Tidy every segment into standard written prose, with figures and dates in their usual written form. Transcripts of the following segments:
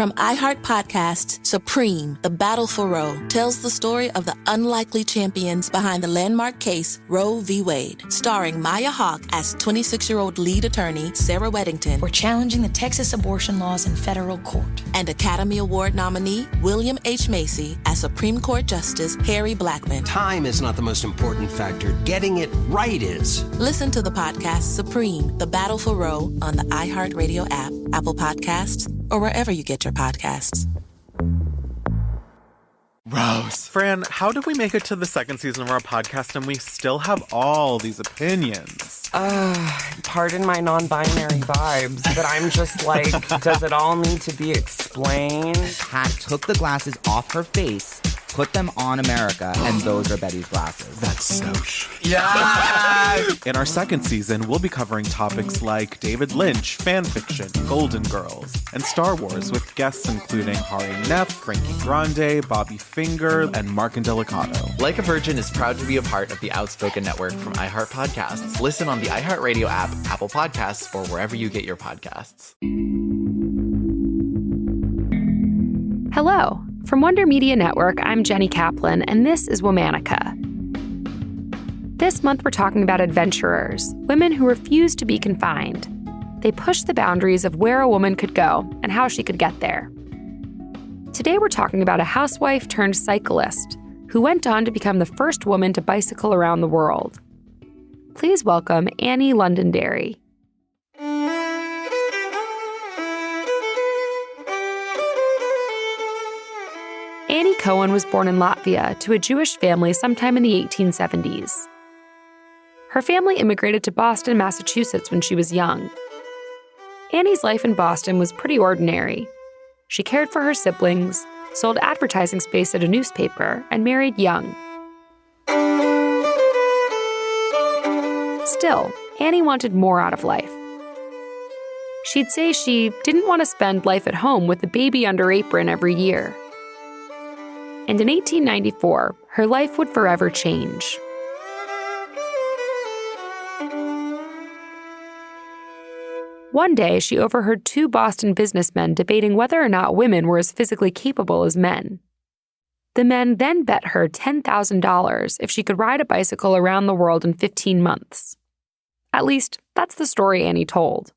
From iHeart Podcasts, Supreme, The Battle for Roe, tells the story of the unlikely champions behind the landmark case Roe v. Wade. Starring Maya Hawke as 26-year-old lead attorney Sarah Weddington. We're challenging the Texas abortion laws in federal court. And Academy Award nominee William H. Macy as Supreme Court Justice Harry Blackmun. Time is not the most important factor. Getting it right is. Listen to the podcast Supreme, The Battle for Roe on the iHeartRadio app, Apple Podcasts, or wherever you get your podcasts. Rose. Fran, how did we make it to the second season of our podcast and we still have all these opinions? Pardon my non-binary vibes, but I'm just like, does it all need to be explained? Pat took the glasses off her face, put them on America, and those are Betty's glasses. That's so Yeah! In our second season, we'll be covering topics like David Lynch, fan fiction, Golden Girls, and Star Wars with guests including Hari Neff, Frankie Grande, Bobby Finger, and Mark Indelicato. Like a Virgin is proud to be a part of the Outspoken Network from iHeart Podcasts. Listen on the iHeartRadio app, Apple Podcasts, or wherever you get your podcasts. Hello. From Wonder Media Network, I'm Jenny Kaplan, and this is Womanica. This month, we're talking about adventurers, women who refuse to be confined. They push the boundaries of where a woman could go and how she could get there. Today, we're talking about a housewife-turned-cyclist who went on to become the first woman to bicycle around the world. Please welcome Annie Londonderry. Annie Cohen was born in Latvia to a Jewish family sometime in the 1870s. Her family immigrated to Boston, Massachusetts when she was young. Annie's life in Boston was pretty ordinary. She cared for her siblings, sold advertising space at a newspaper, and married young. Still, Annie wanted more out of life. She'd say she didn't want to spend life at home with a baby under apron every year. And in 1894, her life would forever change. One day, she overheard two Boston businessmen debating whether or not women were as physically capable as men. The men then bet her $10,000 if she could ride a bicycle around the world in 15 months. At least, that's the story Annie told.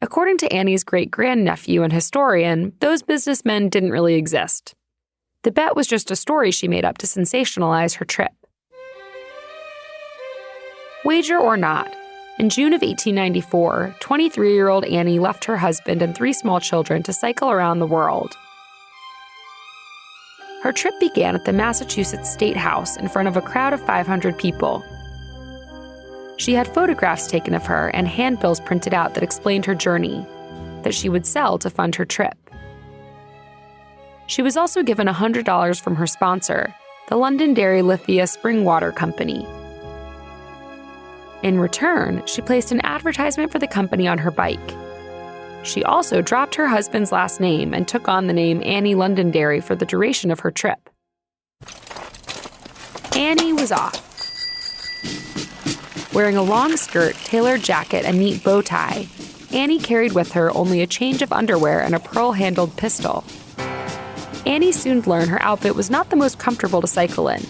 According to Annie's great-grandnephew and historian, those businessmen didn't really exist. The bet was just a story she made up to sensationalize her trip. Wager or not, in June of 1894, 23-year-old Annie left her husband and 3 small children to cycle around the world. Her trip began at the Massachusetts State House in front of a crowd of 500 people. She had photographs taken of her and handbills printed out that explained her journey, that she would sell to fund her trip. She was also given $100 from her sponsor, the Londonderry Lithia Spring Water Company. In return, she placed an advertisement for the company on her bike. She also dropped her husband's last name and took on the name Annie Londonderry for the duration of her trip. Annie was off. Wearing a long skirt, tailored jacket, and neat bow tie, Annie carried with her only a change of underwear and a pearl-handled pistol. Annie soon learned her outfit was not the most comfortable to cycle in.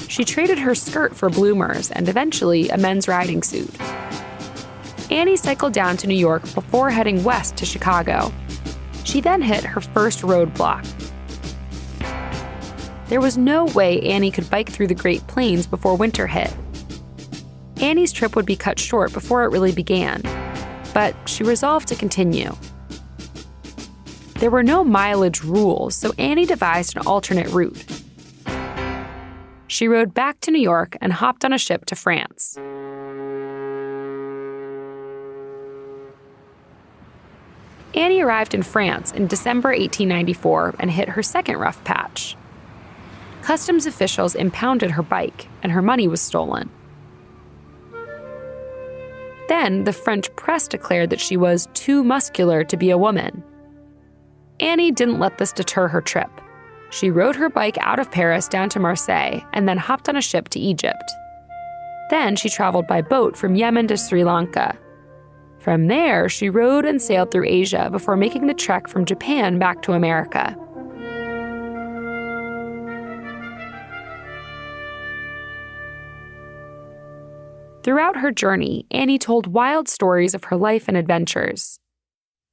She traded her skirt for bloomers and eventually a men's riding suit. Annie cycled down to New York before heading west to Chicago. She then hit her first roadblock. There was no way Annie could bike through the Great Plains before winter hit. Annie's trip would be cut short before it really began, but she resolved to continue. There were no mileage rules, so Annie devised an alternate route. She rode back to New York and hopped on a ship to France. Annie arrived in France in December 1894 and hit her second rough patch. Customs officials impounded her bike, and her money was stolen. Then, the French press declared that she was too muscular to be a woman. Annie didn't let this deter her trip. She rode her bike out of Paris down to Marseille and then hopped on a ship to Egypt. Then she traveled by boat from Yemen to Sri Lanka. From there, she rode and sailed through Asia before making the trek from Japan back to America. Throughout her journey, Annie told wild stories of her life and adventures.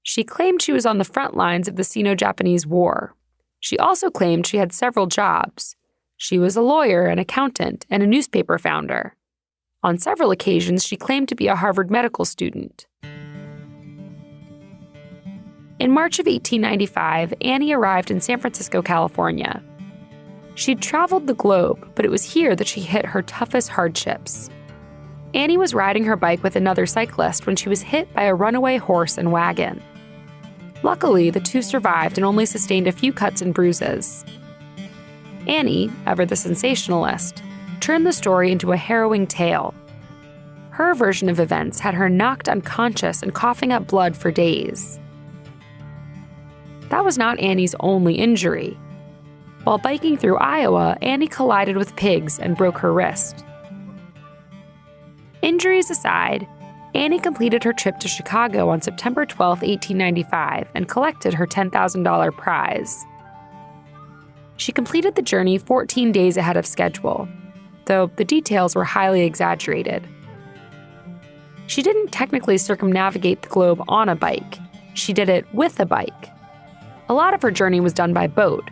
She claimed she was on the front lines of the Sino-Japanese War. She also claimed she had several jobs. She was a lawyer, an accountant, and a newspaper founder. On several occasions, she claimed to be a Harvard medical student. In March of 1895, Annie arrived in San Francisco, California. She'd traveled the globe, but it was here that she hit her toughest hardships. Annie was riding her bike with another cyclist when she was hit by a runaway horse and wagon. Luckily, the two survived and only sustained a few cuts and bruises. Annie, ever the sensationalist, turned the story into a harrowing tale. Her version of events had her knocked unconscious and coughing up blood for days. That was not Annie's only injury. While biking through Iowa, Annie collided with pigs and broke her wrist. Injuries aside, Annie completed her trip to Chicago on September 12, 1895, and collected her $10,000 prize. She completed the journey 14 days ahead of schedule, though the details were highly exaggerated. She didn't technically circumnavigate the globe on a bike. She did it with a bike. A lot of her journey was done by boat.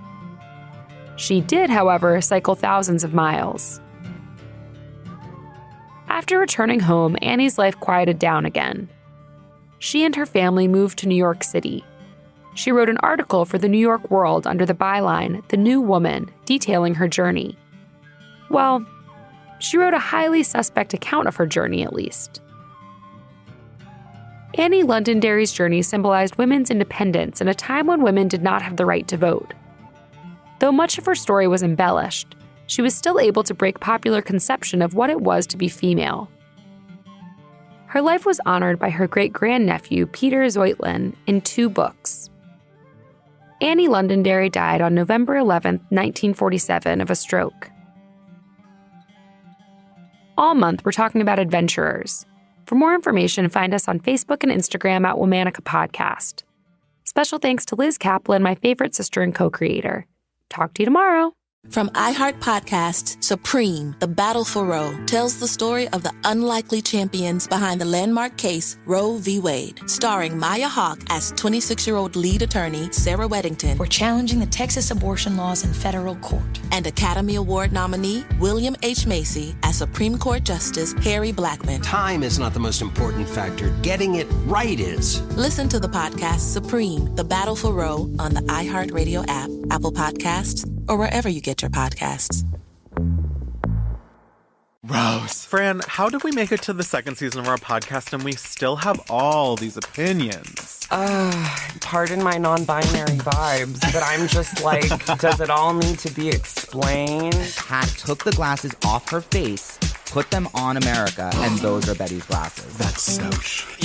She did, however, cycle thousands of miles. After returning home, Annie's life quieted down again. She and her family moved to New York City. She wrote an article for the New York World under the byline, "The New Woman," detailing her journey. Well, she wrote a highly suspect account of her journey, at least. Annie Londonderry's journey symbolized women's independence in a time when women did not have the right to vote. Though much of her story was embellished, she was still able to break popular conception of what it was to be female. Her life was honored by her great-grandnephew, Peter Zoitlin, in 2 books. Annie Londonderry died on November 11, 1947, of a stroke. All month, we're talking about adventurers. For more information, find us on Facebook and Instagram at Womanica Podcast. Special thanks to Liz Kaplan, my favorite sister and co-creator. Talk to you tomorrow. From iHeart Podcasts, Supreme, The Battle for Roe, tells the story of the unlikely champions behind the landmark case Roe v. Wade, starring Maya Hawke as 26-year-old lead attorney Sarah Weddington. We're challenging the Texas abortion laws in federal court. And Academy Award nominee William H. Macy as Supreme Court Justice Harry Blackmun. Time is not the most important factor. Getting it right is. Listen to the podcast Supreme, The Battle for Roe on the iHeartRadio app, Apple Podcasts, or wherever you get your podcasts. Rose. Fran, how did we make it to the second season of our podcast and we still have all these opinions? Pardon my non-binary vibes, but I'm just like, does it all need to be explained? Pat took the glasses off her face, put them on America, and those are Betty's glasses. That's so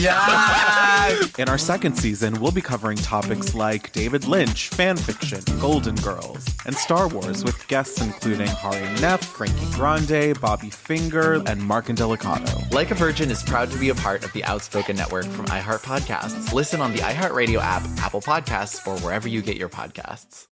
Yeah! In our second season, we'll be covering topics like David Lynch, fan fiction, Golden Girls, and Star Wars with guests including Hari Neff, Frankie Grande, Bobby Finger, and Mark Indelicato. Like a Virgin is proud to be a part of the Outspoken Network from iHeart Podcasts. Listen on the iHeartRadio app, Apple Podcasts, or wherever you get your podcasts.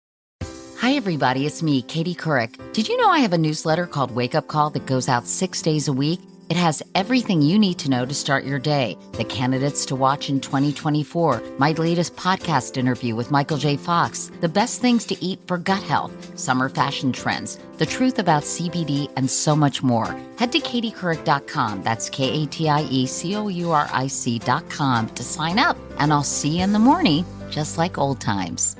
Hi, everybody. It's me, Katie Couric. Did you know I have a newsletter called Wake Up Call that goes out 6 days a week? It has everything you need to know to start your day. The candidates to watch in 2024, my latest podcast interview with Michael J. Fox, the best things to eat for gut health, summer fashion trends, the truth about CBD, and so much more. Head to katiecouric.com, that's KATIECOURIC.com to sign up, and I'll see you in the morning, just like old times.